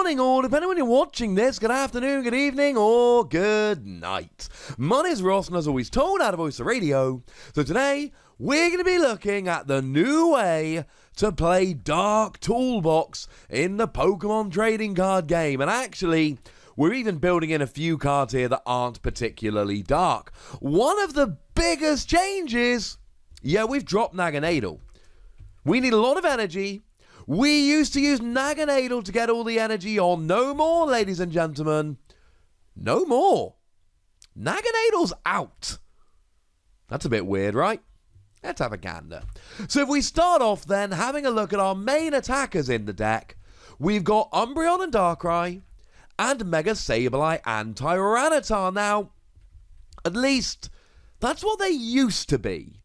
morning, or depending when you're watching this, good afternoon, good evening, or good night. My name's Ross, and as always told, out of Voice of Radio. So today, we're going to be looking at the new way to play Dark Toolbox in the Pokemon trading card game. And actually, we're even building in a few cards here that aren't particularly dark. One of the biggest changes, we've dropped Naganadel. We need a lot of energy. We used to use Naganadel to get all the energy on. No more, ladies and gentlemen. No more. Naganadel's out. That's a bit weird, right? Let's have a gander. So if we start off then having a look at our main attackers in the deck, we've got Umbreon and Darkrai, and Mega Sableye and Tyranitar. Now, at least that's what they used to be.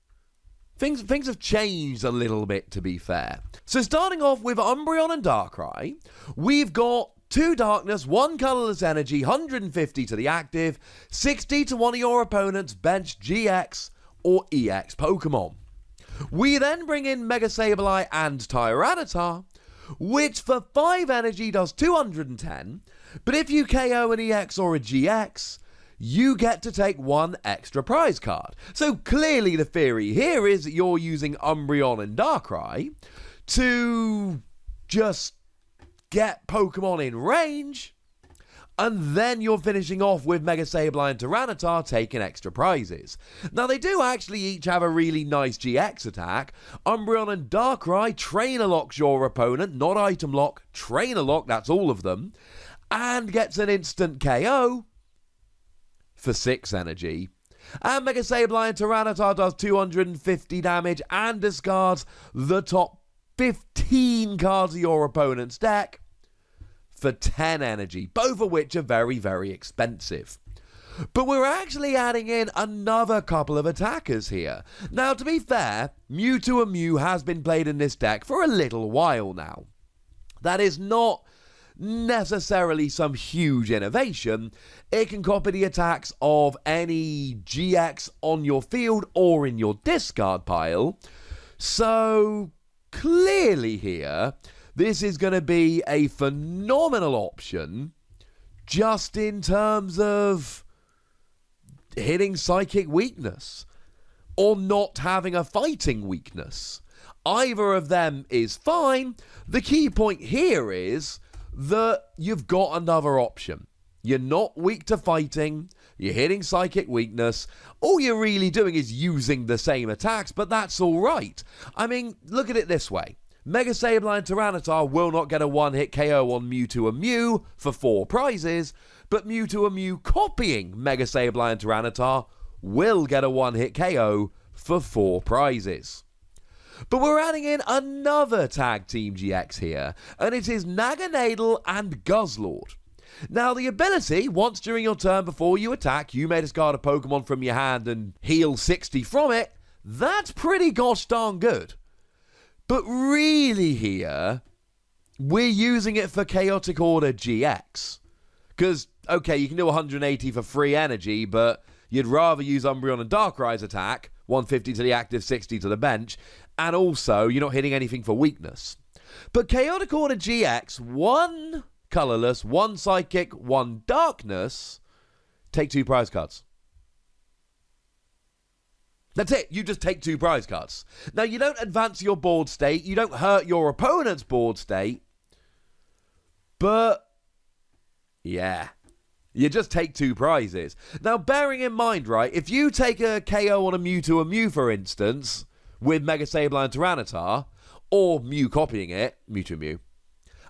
Things have changed a little bit, to be fair. So starting off with Umbreon and Darkrai, we've got 2 darkness, 1 colorless energy, 150 to the active, 60 to one of your opponent's bench GX or EX Pokemon. We then bring in Mega Sableye and Tyranitar, which for 5 energy does 210, but if you KO an EX or a GX, you get to take 1 extra prize card. So clearly the theory here is that you're using Umbreon and Darkrai to just get Pokemon in range, and then you're finishing off with Mega Sableye and Tyranitar taking extra prizes. Now they do actually each have a really nice GX attack. Umbreon and Darkrai Trainer locks your opponent, not item lock, Trainer lock, that's all of them, and gets an instant KO for 6 energy. And Mega Sableye and Tyranitar does 250 damage and discards the top 15 cards of your opponent's deck for 10 energy, both of which are very, very expensive. But we're actually adding in another couple of attackers here. Now, to be fair, Mewtwo and Mew has been played in this deck for a little while now. That is not necessarily some huge innovation. It can copy the attacks of any GX on your field or in your discard pile. So clearly here, this is going to be a phenomenal option just in terms of hitting psychic weakness or not having a fighting weakness. Either of them is fine. The key point here is that you've got another option. You're not weak to fighting, you're hitting psychic weakness, all you're really doing is using the same attacks, but that's alright. I mean, look at it this way. Mega Sableye and Tyranitar will not get a one-hit KO on Mewtwo and Mew for 4 prizes, but Mewtwo and Mew copying Mega Sableye and Tyranitar will get a one-hit KO for 4 prizes. But we're adding in another Tag Team GX here, and it is Naganadel and Guzzlord. Now, the ability, once during your turn before you attack, you may discard a Pokemon from your hand and heal 60 from it, that's pretty gosh darn good. But really here, we're using it for Chaotic Order GX. Because, okay, you can do 180 for free energy, but you'd rather use Umbreon and Darkrai's attack, 150 to the active, 60 to the bench, and also you're not hitting anything for weakness. But Chaotic Order GX, 1 colorless, 1 psychic, 1 darkness, take 2 prize cards. That's it, you just take 2 prize cards. Now you don't advance your board state, you don't hurt your opponent's board state, but yeah, you just take 2 prizes. Now bearing in mind, right, if you take a KO on a Mewtwo and Mew, for instance, with Mega Sableye and Tyranitar, or Mew copying it, Mewtwo and Mew,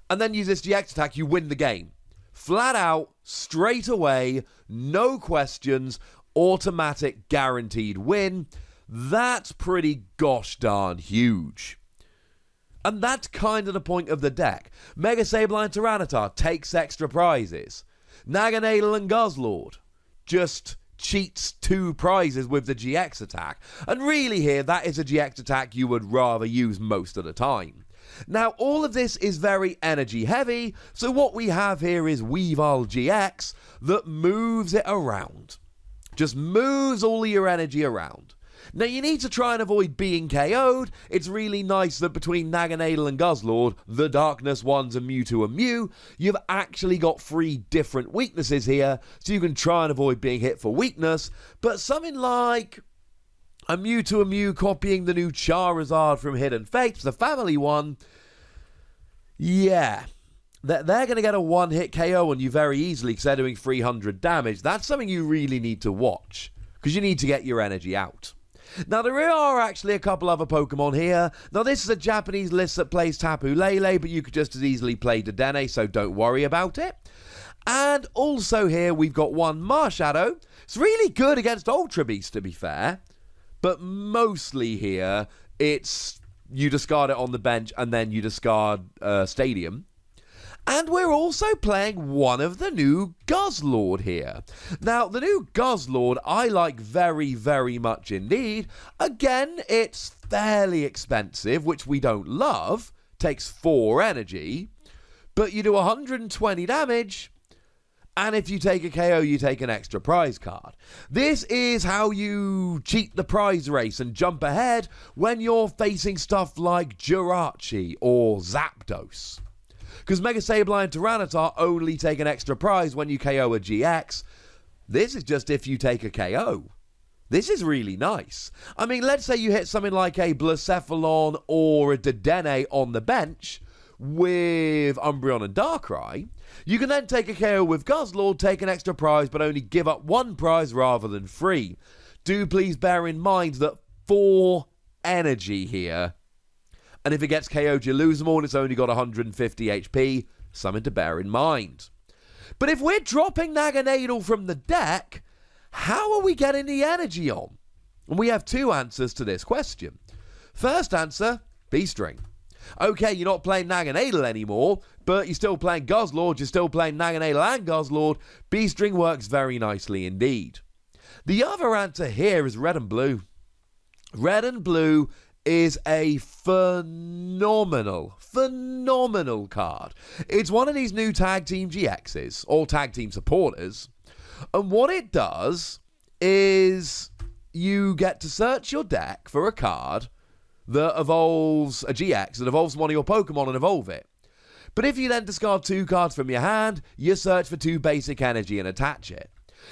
and then use this GX attack, you win the game. Flat out, straight away, no questions, automatic guaranteed win. That's pretty gosh darn huge. And that's kind of the point of the deck. Mega Sableye and Tyranitar takes extra prizes. Naganadel and Guzzlord just cheats 2 prizes with the GX attack. And really here, that is a GX attack you would rather use most of the time. Now, all of this is very energy heavy, so what we have here is Weavile GX that moves it around. Just moves all of your energy around. Now, you need to try and avoid being KO'd. It's really nice that between Naganadel and Guzzlord, the Darkness ones and Mewtwo and Mew, you've actually got 3 different weaknesses here, so you can try and avoid being hit for weakness. But something like a Mewtwo and Mew copying the new Charizard from Hidden Fates, the family one, yeah, they're going to get a one-hit KO on you very easily because they're doing 300 damage. That's something you really need to watch because you need to get your energy out. Now, there are actually a couple other Pokemon here. Now, this is a Japanese list that plays Tapu Lele, but you could just as easily play Dedenne, so don't worry about it. And also here, we've got one Marshadow. It's really good against Ultra Beast, to be fair. But mostly here, it's you discard it on the bench and then you discard Stadium. And we're also playing one of the new Guzzlord here. Now, the new Guzzlord I like very, very much indeed. Again, it's fairly expensive, which we don't love. Takes 4 energy. But you do 120 damage. And if you take a KO, you take an extra prize card. This is how you cheat the prize race and jump ahead when you're facing stuff like Jirachi or Zapdos. Because Mega Sableye and Tyranitar only take an extra prize when you KO a GX. This is just if you take a KO. This is really nice. I mean, let's say you hit something like a Blacephalon or a Dedenne on the bench with Umbreon and Darkrai. You can then take a KO with Guzzlord, take an extra prize, but only give up 1 prize rather than 3. Do please bear in mind that 4 energy here. And if it gets KO'd, you lose them all, and it's only got 150 HP. Something to bear in mind. But if we're dropping Naganadel from the deck, how are we getting the energy on? And we have 2 answers to this question. First answer, B-String. Okay, you're not playing Naganadel anymore, but you're still playing Guzzlord, you're still playing Naganadel and Guzzlord. B-String works very nicely indeed. The other answer here is Red and Blue. Red and Blue is a phenomenal card. It's one of these new Tag Team GXs, or Tag Team Supporters, and what it does is you get to search your deck for a card that evolves a GX, that evolves one of your Pokemon and evolve it. But if you then discard 2 cards from your hand, you search for 2 basic energy and attach it.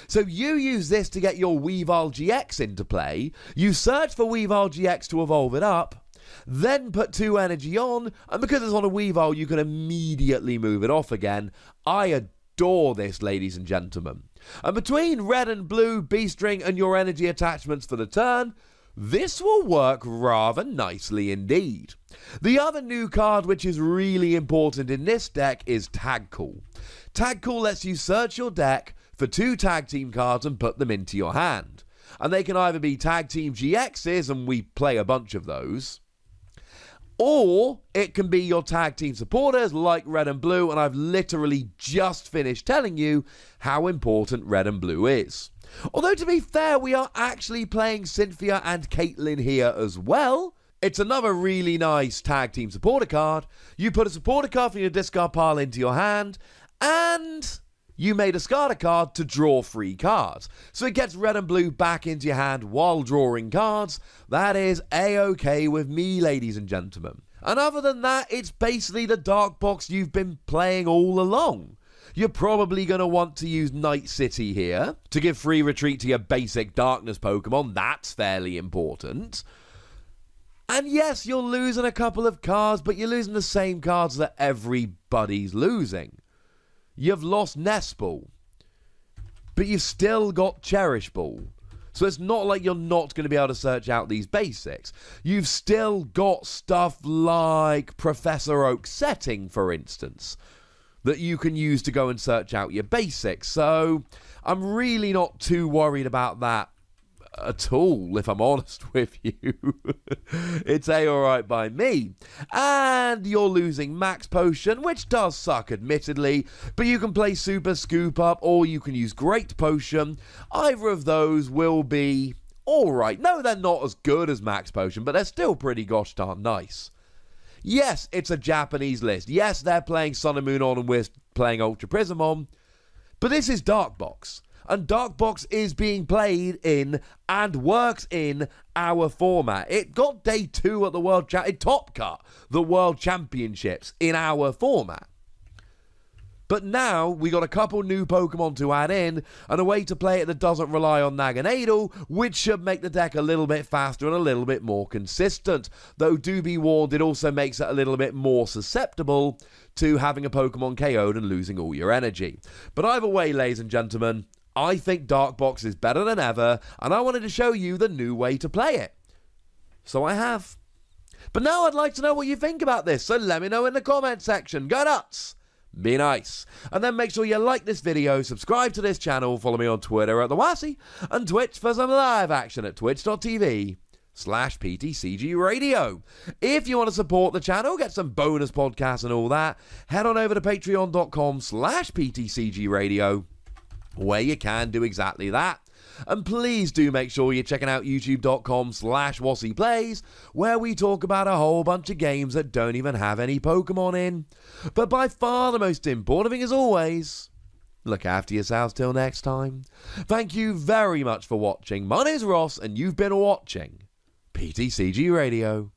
So you use this to get your Weavile GX into play, you search for Weavile GX to evolve it up, then put 2 energy on, and because it's on a Weavile, you can immediately move it off again. I adore this, ladies and gentlemen. And between Red and Blue, B-String, and your energy attachments for the turn, this will work rather nicely indeed. The other new card which is really important in this deck is Tag Call. Tag Call lets you search your deck for 2 tag team cards and put them into your hand. And they can either be tag team GXs, and we play a bunch of those, or it can be your tag team supporters like Red and Blue, and I've literally just finished telling you how important Red and Blue is. Although, to be fair, we are actually playing Cynthia and Caitlyn here as well. It's another really nice tag team supporter card. You put a supporter card from your discard pile into your hand, and you may discard a card to draw 3 cards. So it gets Red and Blue back into your hand while drawing cards. That is A-OK with me, ladies and gentlemen. And other than that, it's basically the Dark Box you've been playing all along. You're probably going to want to use Night City here to give free retreat to your basic Darkness Pokemon. That's fairly important. And yes, you're losing a couple of cards, but you're losing the same cards that everybody's losing. You've lost Nest Ball, but you've still got Cherish Ball. So it's not like you're not going to be able to search out these basics. You've still got stuff like Professor Oak's Setting, for instance, that you can use to go and search out your basics. So I'm really not too worried about that at all, if I'm honest with you. It's A-alright by me. And you're losing Max Potion, which does suck admittedly, but you can play Super Scoop Up, or you can use Great Potion. Either of those will be alright. No, they're not as good as Max Potion, but they're still pretty gosh darn nice. Yes, it's a Japanese list. Yes, they're playing Sun and Moon on and we're playing Ultra Prism on, but this is Dark Box. And Dark Box is being played in and works in our format. It got day 2 at the it top cut the World Championships in our format. But now we got a couple new Pokemon to add in and a way to play it that doesn't rely on Naganadel, which should make the deck a little bit faster and a little bit more consistent. Though do be warned, it also makes it a little bit more susceptible to having a Pokemon KO'd and losing all your energy. But either way, ladies and gentlemen, I think Dark Box is better than ever, and I wanted to show you the new way to play it. So I have. But now I'd like to know what you think about this, so let me know in the comment section. Go nuts! Be nice. And then make sure you like this video, subscribe to this channel, follow me on Twitter at TheWassy, and Twitch for some live action at twitch.tv/PTCGRadio. If you want to support the channel, get some bonus podcasts and all that, head on over to patreon.com/PTCGRadio, where you can do exactly that. And please do make sure you're checking out youtube.com/WassyPlays, where we talk about a whole bunch of games that don't even have any Pokemon in. But by far the most important thing, as always, look after yourselves till next time. Thank you very much for watching. My name's Ross, and you've been watching PTCG Radio.